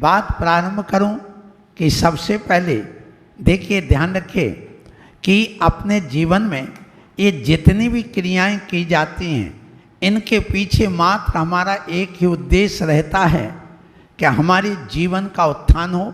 बात प्रारंभ करूं कि सबसे पहले देखिए, ध्यान रखिए कि अपने जीवन में ये जितनी भी क्रियाएं की जाती हैं, इनके पीछे मात्र हमारा एक ही उद्देश्य रहता है कि हमारे जीवन का उत्थान हो,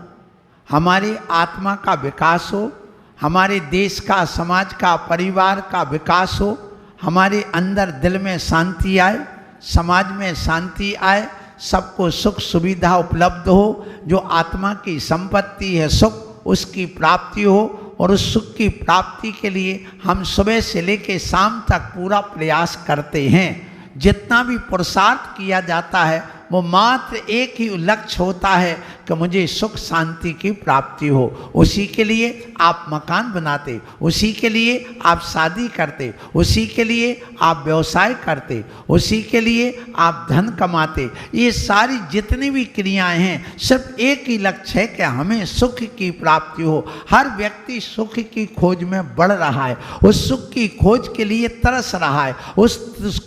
हमारी आत्मा का विकास हो, हमारे देश का, समाज का, परिवार का विकास हो, हमारे अंदर दिल में शांति आए, समाज में शांति आए, सबको सुख सुविधा उपलब्ध हो, जो आत्मा की संपत्ति है सुख, उसकी प्राप्ति हो। और उस सुख की प्राप्ति के लिए हम सुबह से लेकर शाम तक पूरा प्रयास करते हैं। जितना भी पुरुषार्थ किया जाता है वो मात्र एक ही लक्ष्य होता है कि मुझे सुख शांति की प्राप्ति हो। उसी के लिए आप मकान बनाते, उसी के लिए आप शादी करते, उसी के लिए आप व्यवसाय करते, उसी के लिए आप धन कमाते। ये सारी जितनी भी क्रियाएं हैं सिर्फ एक ही लक्ष्य है कि हमें सुख की प्राप्ति हो। हर व्यक्ति सुख की खोज में बढ़ रहा है, उस सुख की खोज के लिए तरस रहा है, उस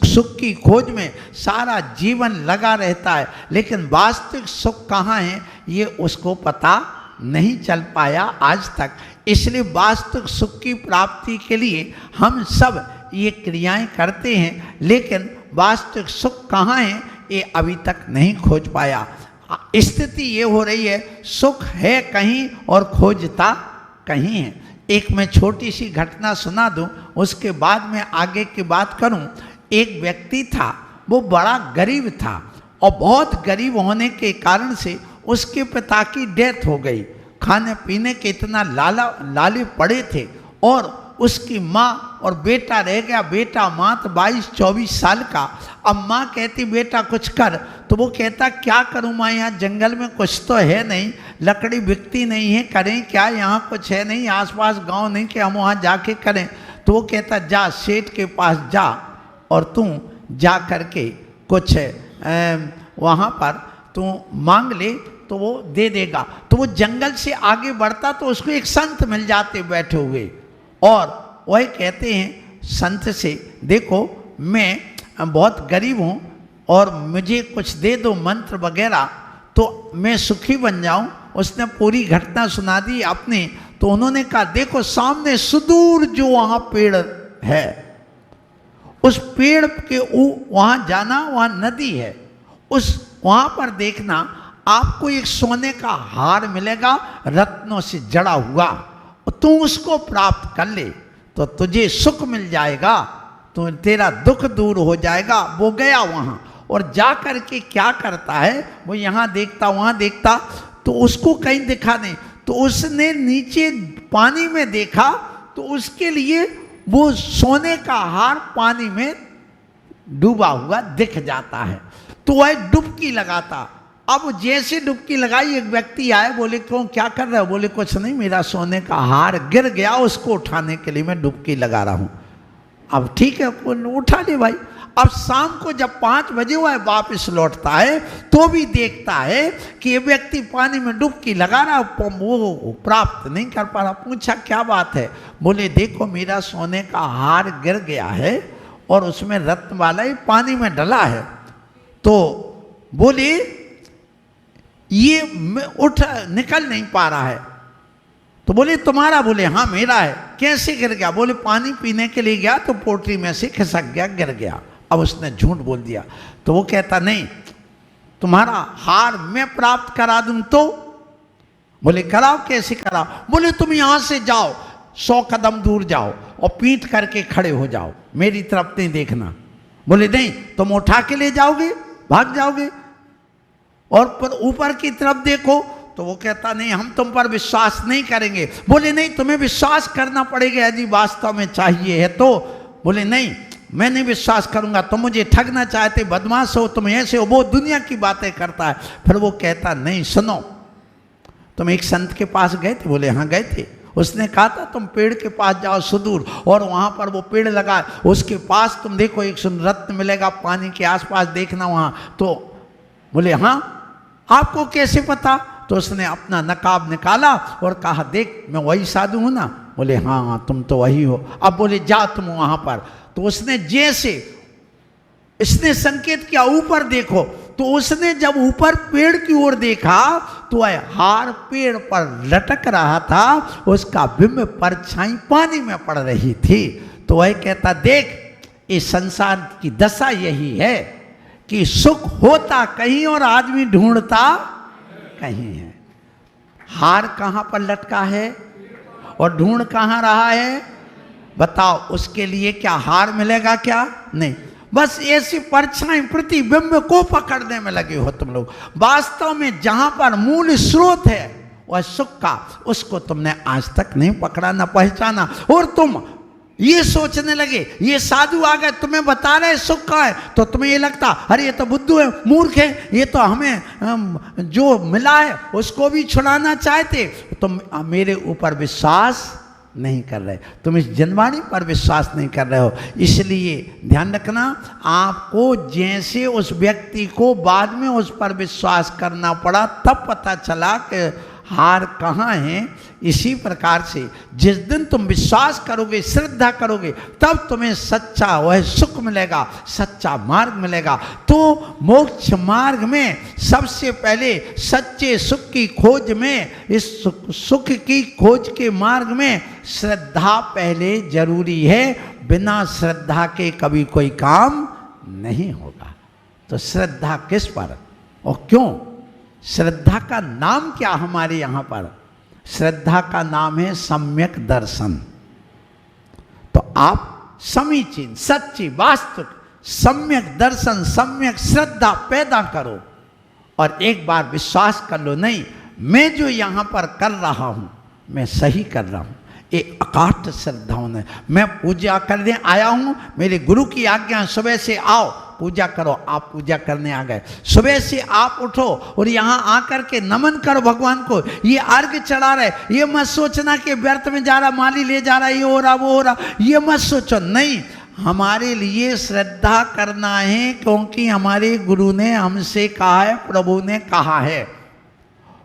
सुख की खोज में सारा जीवन लगा रहता है, लेकिन वास्तविक सुख कहाँ है ये उसको पता नहीं चल पाया आज तक। इसलिए वास्तविक सुख की प्राप्ति के लिए हम सब ये क्रियाएं करते हैं, लेकिन वास्तविक सुख कहाँ है ये अभी तक नहीं खोज पाया। स्थिति ये हो रही है, सुख है कहीं और खोजता कहीं है। एक मैं छोटी सी घटना सुना दूं, उसके बाद मैं आगे की बात करूं। एक व्यक्ति था, वो बड़ा गरीब था और बहुत गरीब होने के कारण से उसके पिता की डेथ हो गई। खाने पीने के इतना लाले पड़े थे और उसकी माँ और बेटा रह गया। बेटा मात्र 22-24 साल का। अब माँ कहती बेटा कुछ कर, तो वो कहता क्या करूँ माँ, यहाँ जंगल में कुछ तो है नहीं, लकड़ी बिकती नहीं है, करें क्या, यहाँ कुछ है नहीं, आसपास गांव नहीं कि हम वहाँ जाके करें। तो वो कहता जा सेठ के पास जा और तू जा करके कुछ वहाँ पर तू मांग ले तो वो दे देगा। तो वो जंगल से आगे बढ़ता तो उसको एक संत मिल जाते बैठे हुए, और वही कहते हैं संत से देखो मैं बहुत गरीब हूँ और मुझे कुछ दे दो मंत्र वगैरह तो मैं सुखी बन जाऊँ। उसने पूरी घटना सुना दी अपने। तो उन्होंने कहा देखो सामने सुदूर जो वहाँ पेड़ है, उस पेड़ के वहाँ जाना, वहाँ नदी है, उस वहाँ पर देखना आपको एक सोने का हार मिलेगा रत्नों से जड़ा हुआ, तू उसको प्राप्त कर ले तो तुझे सुख मिल जाएगा, तो तेरा दुख दूर हो जाएगा। वो गया वहाँ और जा कर के क्या करता है, वो यहाँ देखता वहाँ देखता तो उसको कहीं दिखा नहीं। तो उसने नीचे पानी में देखा तो उसके लिए वो सोने का हार पानी में डूबा हुआ दिख जाता है। तो वह डुबकी लगाता। अब जैसे डुबकी लगाई एक व्यक्ति आए, बोले क्यों क्या कर रहे हो? बोले कुछ नहीं, मेरा सोने का हार गिर गया, उसको उठाने के लिए मैं डुबकी लगा रहा हूँ। अब ठीक है उठा ले भाई। अब शाम को जब 5 बजे हुआ है वापस लौटता है तो भी देखता है कि ये व्यक्ति पानी में डुबकी लगा रहा, वो प्राप्त नहीं कर पा रहा। पूछा क्या बात है? बोले देखो मेरा सोने का हार गिर गया है और उसमें रत्न वाला ही पानी में डला है। तो बोले ये उठ निकल नहीं पा रहा है। तो बोले तुम्हारा? बोले हाँ मेरा है। कैसे गिर गया? बोले पानी पीने के लिए गया तो पोटली में से खिसक गया, गिर गया। अब उसने झूठ बोल दिया। तो वो कहता नहीं तुम्हारा हार मैं प्राप्त करा दूं तो? बोले कराओ। कैसे कराओ? बोले तुम यहां से जाओ 100 कदम दूर जाओ और पीठ करके खड़े हो जाओ, मेरी तरफ नहीं देखना। बोले नहीं तुम उठा के ले जाओगे, भाग जाओगे, और पर ऊपर की तरफ देखो। तो वो कहता नहीं हम तुम पर विश्वास नहीं करेंगे। बोले नहीं तुम्हें विश्वास करना पड़ेगा यदि वास्तव में चाहिए है तो। बोले नहीं मैं नहीं विश्वास करूंगा, तुम मुझे ठगना चाहते, बदमाश हो, तुम ऐसे हो, वो दुनिया की बातें करता है। फिर वो कहता नहीं सुनो तुम एक संत के पास गए थे? बोले हाँ गए थे। उसने कहा था तुम पेड़ के पास जाओ सुदूर और वहां पर वो पेड़ लगा, उसके पास तुम देखो एक रत्न मिलेगा, पानी के आसपास देखना वहां। तो बोले हाँ आपको कैसे पता? तो उसने अपना नकाब निकाला और कहा देख मैं वही साधु हूं ना। बोले हाँ तुम तो वही हो। अब बोले जा तुम वहां पर। तो उसने जैसे इसने संकेत किया ऊपर देखो, तो उसने जब ऊपर पेड़ की ओर देखा वह हार पेड़ पर लटक रहा था, उसका बिंब परछाई पानी में पड़ रही थी। तो वह कहता, देख इस संसार की दशा यही है कि सुख होता कहीं और आदमी ढूंढता कहीं है। हार कहां पर लटका है और ढूंढ कहां रहा है? बताओ, उसके लिए क्या हार मिलेगा? क्या नहीं। बस ऐसी परछाई प्रतिबिंब को पकड़ने में लगे हो तुम लोग। वास्तव में जहां पर मूल स्रोत है वह सुख का, उसको तुमने आज तक नहीं पकड़ा, न पहचाना। और तुम ये सोचने लगे, ये साधु आ गए तुम्हें बता रहे सुख का है, तो तुम्हें ये लगता अरे ये तो बुद्धू है, मूर्ख है, ये तो हमें जो मिला है उसको भी छुड़ाना चाहते। तुम मेरे ऊपर विश्वास नहीं कर रहे, तुम इस जनवाणी पर विश्वास नहीं कर रहे हो। इसलिए ध्यान रखना, आपको जैसे उस व्यक्ति को बाद में उस पर विश्वास करना पड़ा, तब पता चला कि हार कहाँ है। इसी प्रकार से जिस दिन तुम विश्वास करोगे, श्रद्धा करोगे, तब तुम्हें सच्चा वह सुख मिलेगा, सच्चा मार्ग मिलेगा। तो मोक्ष मार्ग में सबसे पहले सच्चे सुख की खोज में, इस सुख की खोज के मार्ग में श्रद्धा पहले जरूरी है। बिना श्रद्धा के कभी कोई काम नहीं होगा। तो श्रद्धा किस पर और क्यों? श्रद्धा का नाम क्या हमारे यहाँ पर? श्रद्धा का नाम है सम्यक दर्शन। तो आप समीचीन, सच्ची, वास्तविक सम्यक दर्शन, सम्यक श्रद्धा पैदा करो और एक बार विश्वास कर लो, नहीं मैं जो यहाँ पर कर रहा हूँ मैं सही कर रहा हूँ। एक अकाट श्रद्धा होने, मैं पूजा करने आया हूँ, मेरे गुरु की आज्ञा सुबह से आओ पूजा करो। आप पूजा करने आ गए, सुबह से आप उठो और यहाँ आकर के नमन करो भगवान को, ये अर्घ चढ़ा रहे। ये मत सोचना कि व्यर्थ में जा रहा, माली ले जा रहा, ये हो रहा, वो हो रहा, ये मत सोचो। नहीं, हमारे लिए श्रद्धा करना है, क्योंकि हमारे गुरु ने हमसे कहा है, प्रभु ने कहा है।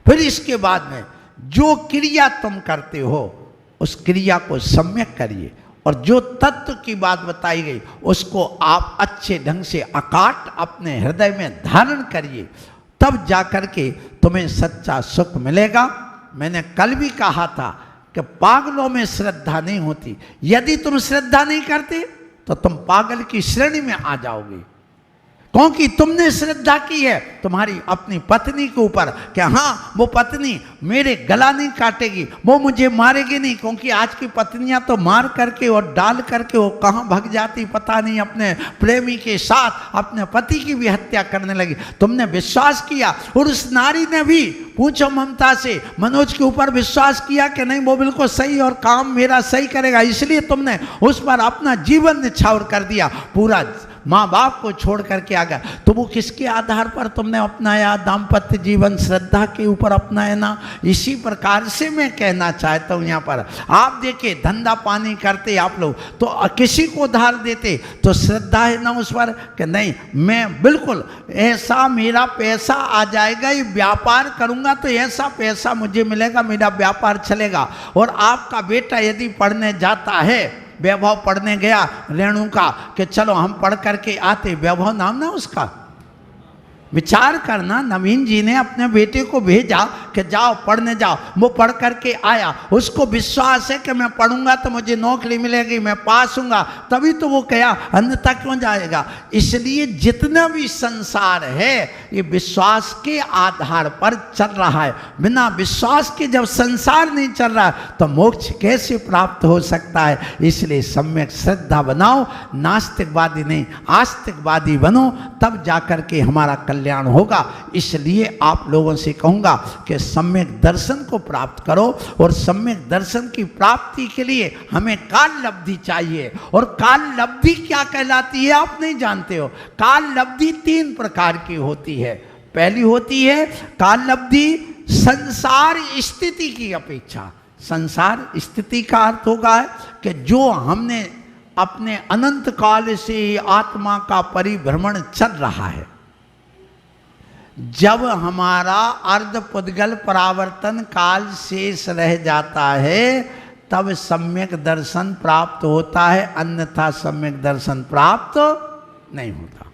फिर इसके बाद में जो क्रिया तुम करते हो उस क्रिया को सम्यक करिए और जो तत्व की बात बताई गई उसको आप अच्छे ढंग से अकाट अपने हृदय में धारण करिए, तब जाकर के तुम्हें सच्चा सुख मिलेगा। मैंने कल भी कहा था कि पागलों में श्रद्धा नहीं होती। यदि तुम श्रद्धा नहीं करते तो तुम पागल की श्रेणी में आ जाओगे, क्योंकि तुमने श्रद्धा की है तुम्हारी अपनी पत्नी के ऊपर कि हाँ वो पत्नी मेरे गला नहीं काटेगी, वो मुझे मारेगी नहीं, क्योंकि आज की पत्नियां तो मार करके और डाल करके वो कहाँ भाग जाती पता नहीं, अपने प्रेमी के साथ अपने पति की भी हत्या करने लगी। तुमने विश्वास किया और उस नारी ने भी, पूछो ममता से, मनोज के ऊपर विश्वास किया कि नहीं वो बिल्कुल सही और काम मेरा सही करेगा, इसलिए तुमने उस पर अपना जीवन निछावर कर दिया, पूरा माँ बाप को छोड़ करके आ गया। तो वो किसके आधार पर तुमने अपनाया? दाम्पत्य जीवन श्रद्धा के ऊपर अपनाया ना। इसी प्रकार से मैं कहना चाहता हूँ, यहाँ पर आप देखिए धंधा पानी करते आप लोग तो किसी को उधार देते तो श्रद्धा है ना उस पर कि नहीं मैं बिल्कुल ऐसा मेरा पैसा आ जाएगा, ये व्यापार करूँगा तो ऐसा पैसा मुझे मिलेगा, मेरा व्यापार चलेगा। और आपका बेटा यदि पढ़ने जाता है, वैभव पढ़ने गया रेणु का कि चलो हम पढ़ करके आते, वैभव नाम ना उसका, विचार करना, नवीन जी ने अपने बेटे को भेजा कि जाओ पढ़ने जाओ, वो पढ़ करके आया, उसको विश्वास है कि मैं पढ़ूंगा तो मुझे नौकरी मिलेगी, मैं पास हूँगा, तभी तो वो गया, अन्यथा क्यों जाएगा। इसलिए जितना भी संसार है ये विश्वास के आधार पर चल रहा है। बिना विश्वास के जब संसार नहीं चल रहा तो मोक्ष कैसे प्राप्त हो सकता है। इसलिए सम्यक श्रद्धा बनाओ, नास्तिकवादी नहीं आस्तिकवादी बनो, तब जाकर के हमारा कल्याण होगा। इसलिए आप लोगों से कहूँगा कि सम्यक दर्शन को प्राप्त करो और सम्यक दर्शन की प्राप्ति के लिए हमें काल लब्धि चाहिए। और काल लब्धि क्या कहलाती है आप नहीं जानते हो। काल लब्धि 3 प्रकार की होती है। पहली होती है काल लब्धि संसार स्थिति की अपेक्षा। संसार स्थिति का अर्थ होगा कि जो हमने अपने अनंत काल से आत्मा का परिभ्रमण चल रहा है, जब हमारा अर्धपुद्गल परावर्तन काल शेष रह जाता है तब सम्यक दर्शन प्राप्त होता है, अन्यथा सम्यक दर्शन प्राप्त नहीं होता।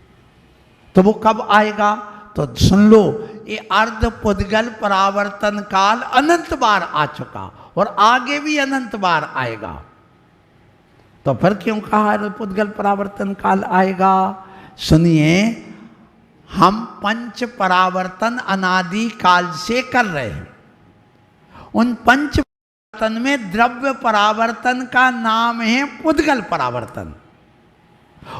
तो वो कब आएगा? तो सुन लो, ये अर्ध पुद्गल परावर्तन काल अनंत बार आ चुका और आगे भी अनंत बार आएगा। तो फिर क्यों कहा अर्ध पुद्गल परावर्तन काल आएगा? सुनिए, हम पंच परावर्तन अनादि काल से कर रहे हैं। उन पंच परावर्तन में द्रव्य परावर्तन का नाम है पुद्गल परावर्तन,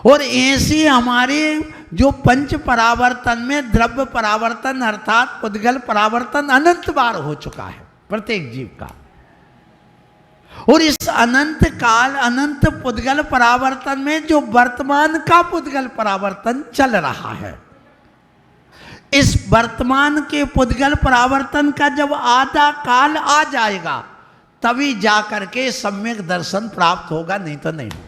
और ऐसे हमारे जो पंच परावर्तन में द्रव्य परावर्तन अर्थात पुद्गल परावर्तन अनंत बार हो चुका है प्रत्येक जीव का। और इस अनंत काल अनंत पुद्गल परावर्तन में जो वर्तमान का पुद्गल परावर्तन चल रहा है, इस वर्तमान के पुद्गल परावर्तन का जब आधा काल आ जाएगा तभी जाकर के सम्यक दर्शन प्राप्त होगा, नहीं तो नहीं होगा।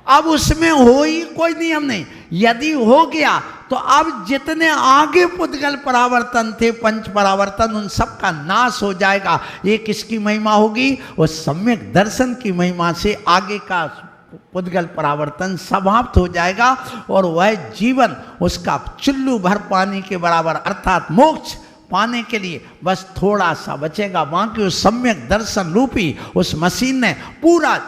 अब उसमें हो ही कोई नियम नहीं। यदि हो गया तो अब जितने आगे पुद्गल परावर्तन थे पंच परावर्तन, उन सब का नाश हो जाएगा। ये किसकी महिमा होगी? वो सम्यक दर्शन की महिमा से आगे का पुद्गल परावर्तन समाप्त हो जाएगा और वह जीवन उसका चुल्लू भर पानी के बराबर अर्थात मोक्ष पाने के लिए बस थोड़ा सा बचेगा। बाकी उस सम्यक दर्शन रूपी उस मशीन ने पूरा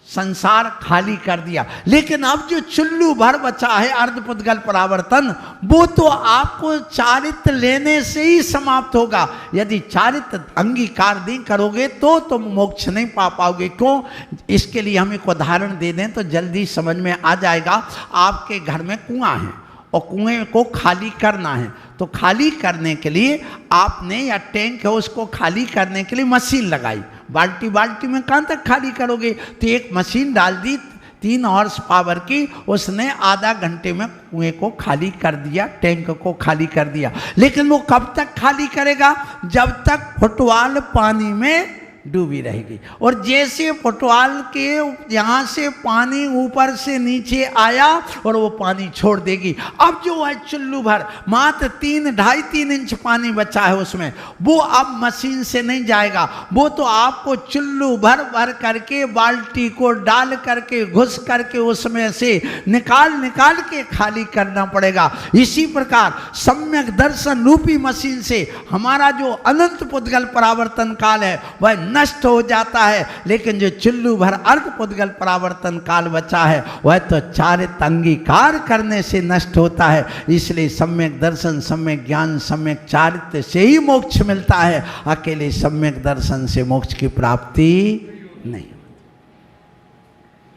संसार खाली कर दिया। लेकिन अब जो चुल्लू भर बचा है अर्धपुद्गल परावर्तन, वो तो आपको चारित्र लेने से ही समाप्त होगा। यदि चारित्र अंगीकार नहीं करोगे तो तुम मोक्ष नहीं पा पाओगे। क्यों? इसके लिए हम एक उदाहरण दे दें तो जल्दी समझ में आ जाएगा। आपके घर में कुआं है और कुएं को खाली करना है, तो खाली करने के लिए आपने या टैंक है उसको खाली करने के लिए मशीन लगाई। बाल्टी बाल्टी में कहाँ तक खाली करोगे? तो एक मशीन डाल दी 3 हॉर्स पावर की, उसने आधा घंटे में कुएं को खाली कर दिया, टैंक को खाली कर दिया। लेकिन वो कब तक खाली करेगा? जब तक फुटबॉल पानी में डूबी रहेगी। और जैसे फुटबॉल के यहाँ से पानी ऊपर से नीचे आया और वो पानी छोड़ देगी। अब जो है चुल्लू भर मात्र 3-2.5-3 इंच पानी बचा है उसमें, वो अब मशीन से नहीं जाएगा। वो तो आपको चुल्लू भर भर करके बाल्टी को डाल करके घुस करके उसमें से निकाल के खाली करना पड़ेगा। इसी प्रकार सम्यक दर्शन रूपी मशीन से हमारा जो अनंत पुद्गल परावर्तन काल है वह नष्ट हो जाता है। लेकिन जो चुल्लू भर अर्ध पुद्गल परावर्तन काल बचा है वह तो चारित्र अंगीकार करने से नष्ट होता है। इसलिए सम्यक दर्शन, सम्यक ज्ञान, सम्यक चारित्र से ही मोक्ष मिलता है। अकेले सम्यक दर्शन से मोक्ष की प्राप्ति नहीं।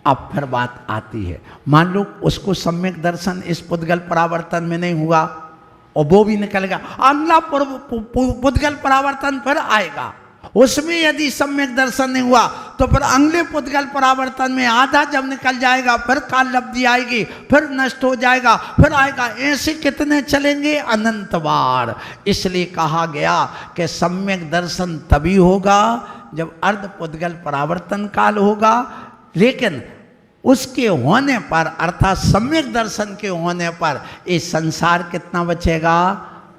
अब फिर बात आती है, मान लो उसको सम्यक दर्शन इस पुद्गल परावर्तन में नहीं हुआ और वो भी निकल गया, अगला पुद्गल परावर्तन फिर आएगा, उसमें यदि सम्यक दर्शन नहीं हुआ तो फिर अगले पुद्गल परावर्तन में आधा जब निकल जाएगा फिर काल लब्धि आएगी, फिर नष्ट हो जाएगा, फिर आएगा। ऐसे कितने चलेंगे? अनंत बार। इसलिए कहा गया कि सम्यक दर्शन तभी होगा जब अर्ध पुद्गल परावर्तन काल होगा। लेकिन उसके होने पर अर्थात सम्यक दर्शन के होने पर ये संसार कितना बचेगा?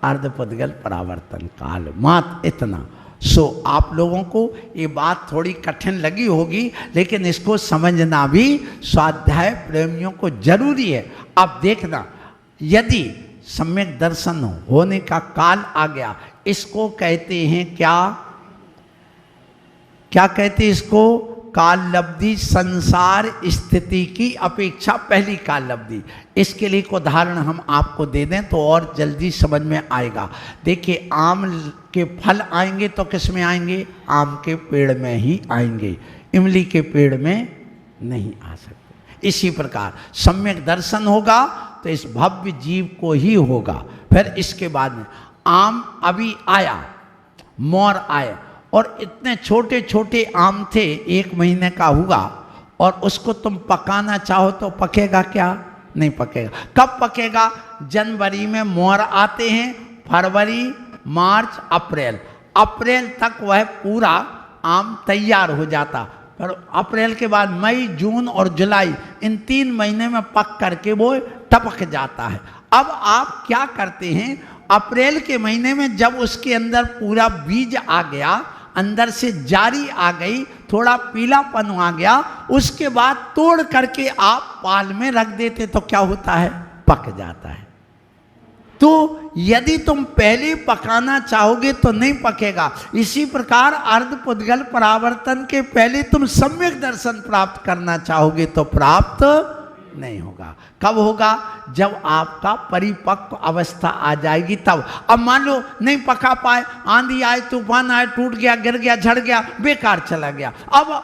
अर्ध पुद्गल परावर्तन काल, मात्र इतना। आप लोगों को ये बात थोड़ी कठिन लगी होगी, लेकिन इसको समझना भी स्वाध्याय प्रेमियों को जरूरी है। अब देखना, यदि सम्यक दर्शन होने का काल आ गया, इसको कहते हैं क्या कहते हैं इसको? काल लब्धि, संसार स्थिति की अपेक्षा पहली काल लब्धि। इसके लिए एक उदाहरण हम आपको दे दें तो और जल्दी समझ में आएगा। देखिए, आम के फल आएंगे तो किस में आएंगे? आम के पेड़ में ही आएंगे, इमली के पेड़ में नहीं आ सकते। इसी प्रकार सम्यक दर्शन होगा तो इस भव्य जीव को ही होगा। फिर इसके बाद में आम अभी आया, मोर आए और इतने छोटे छोटे आम थे, 1 महीने का हुआ, और उसको तुम पकाना चाहो तो पकेगा क्या? नहीं पकेगा। कब पकेगा? जनवरी में मोर आते हैं, फरवरी, मार्च, अप्रैल तक वह पूरा आम तैयार हो जाता। पर अप्रैल के बाद मई, जून और जुलाई, इन 3 महीने में पक करके वो टपक जाता है। अब आप क्या करते हैं? अप्रैल के महीने में जब उसके अंदर पूरा बीज आ गया, अंदर से जारी आ गई, थोड़ा पीलापन आ गया, उसके बाद तोड़ करके आप पाल में रख देते तो क्या होता है? पक जाता है। तो यदि तुम पहले पकाना चाहोगे तो नहीं पकेगा। इसी प्रकार अर्ध पुद्गल परावर्तन के पहले तुम सम्यक दर्शन प्राप्त करना चाहोगे तो प्राप्त नहीं होगा। कब होगा? जब आपका परिपक्व अवस्था आ जाएगी तब। अब मान लो नहीं पका पाए, आंधी आए, तूफान आए, टूट गया, गिर गया, झड़ गया, बेकार चला गया। अब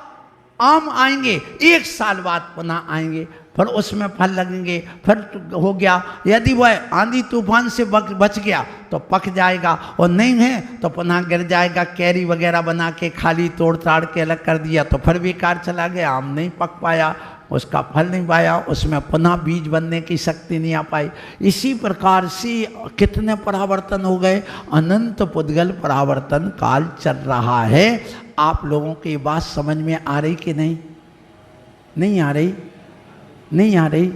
आम आएंगे, 1 साल बाद पुनः आएंगे, फिर उसमें फल लगेंगे, फिर हो गया। यदि वह आंधी तूफान से बच गया तो पक जाएगा, और नहीं है तो पुनः गिर जाएगा। कैरी वगैरह बना के खाली तोड़ ताड़ के अलग कर दिया तो फिर बेकार चला गया, आम नहीं पक पाया, उसका फल नहीं पाया, उसमें पुनः बीज बनने की शक्ति नहीं आ पाई। इसी प्रकार से कितने परावर्तन हो गए? अनंत पुद्गल परावर्तन काल चल रहा है। आप लोगों की ये बात समझ में आ रही कि नहीं? नहीं आ रही? नहीं आ रही?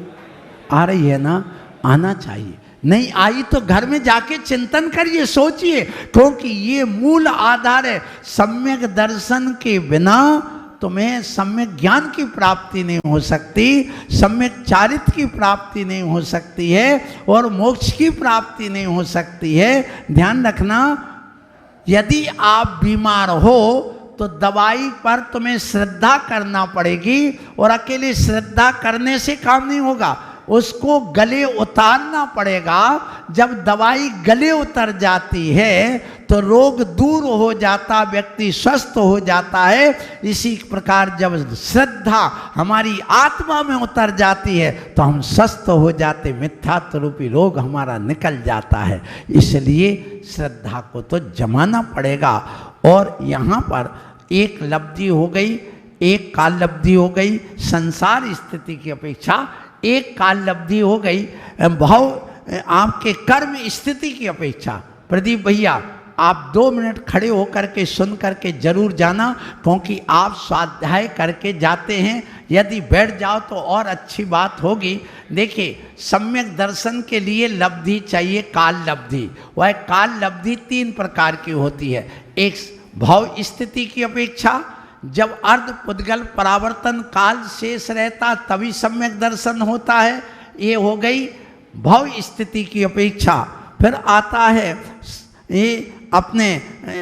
आ रही है ना? आना चाहिए। नहीं आई तो घर में जाके चिंतन करिए, सोचिए, क्योंकि ये मूल आधार है। सम्यक दर्शन के बिना तुम्हें सम्यक ज्ञान की प्राप्ति नहीं हो सकती, सम्यक चारित्र की प्राप्ति नहीं हो सकती है, और मोक्ष की प्राप्ति नहीं हो सकती है। ध्यान रखना, यदि आप बीमार हो तो दवाई पर तुम्हें श्रद्धा करना पड़ेगी, और अकेले श्रद्धा करने से काम नहीं होगा, उसको गले उतारना पड़ेगा। जब दवाई गले उतर जाती है तो रोग दूर हो जाता, व्यक्ति स्वस्थ हो जाता है। इसी प्रकार जब श्रद्धा हमारी आत्मा में उतर जाती है तो हम स्वस्थ हो जाते, मिथ्यात्व रूपी रोग हमारा निकल जाता है। इसलिए श्रद्धा को तो जमाना पड़ेगा। और यहाँ पर एक लब्धि हो गई, एक काल लब्धि हो गई संसार स्थिति की अपेक्षा, एक काल लब्धि हो गई भाव आपके कर्म स्थिति की अपेक्षा। प्रदीप भैया, आप 2 मिनट खड़े होकर के सुन करके जरूर जाना, क्योंकि आप स्वाध्याय करके जाते हैं। यदि बैठ जाओ तो और अच्छी बात होगी। देखिए, सम्यक दर्शन के लिए लब्धि चाहिए, काल लब्धि। वह काल लब्धि 3 प्रकार की होती है। एक भाव स्थिति की अपेक्षा, जब अर्ध पुद्गल परावर्तन काल शेष रहता तभी सम्यक दर्शन होता है, ये हो गई भव स्थिति की अपेक्षा। फिर आता है ये अपने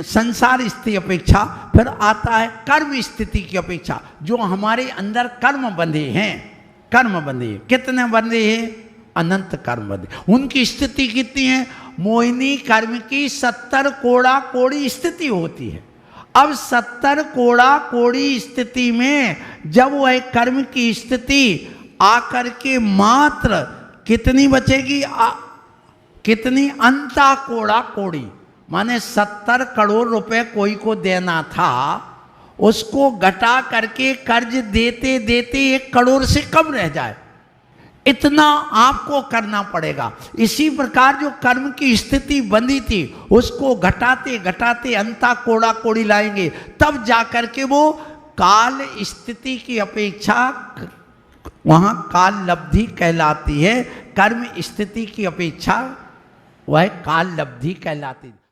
संसार स्थिति अपेक्षा, फिर आता है कर्म स्थिति की अपेक्षा, जो हमारे अंदर कर्म बंधे हैं। कर्म बंधे कितने बंधे हैं? अनंत कर्म बंधे। उनकी स्थिति कितनी है? मोहिनी कर्म की 70 कोड़ा कोड़ी स्थिति होती है। अब 70 कोड़ा कोड़ी स्थिति में जब वह कर्म की स्थिति आकर के मात्र कितनी बचेगी? कितनी? अंता कोड़ा कोड़ी, माने 70 करोड़ रुपए कोई को देना था, उसको घटा करके कर्ज देते देते 1 करोड़ से कम रह जाए, इतना आपको करना पड़ेगा। इसी प्रकार जो कर्म की स्थिति बंधी थी उसको घटाते घटाते अंता कोड़ा कोड़ी लाएंगे, तब जाकर के वो काल स्थिति की अपेक्षा वहाँ काल लब्धि कहलाती है। कर्म स्थिति की अपेक्षा वह काल लब्धि कहलाती है।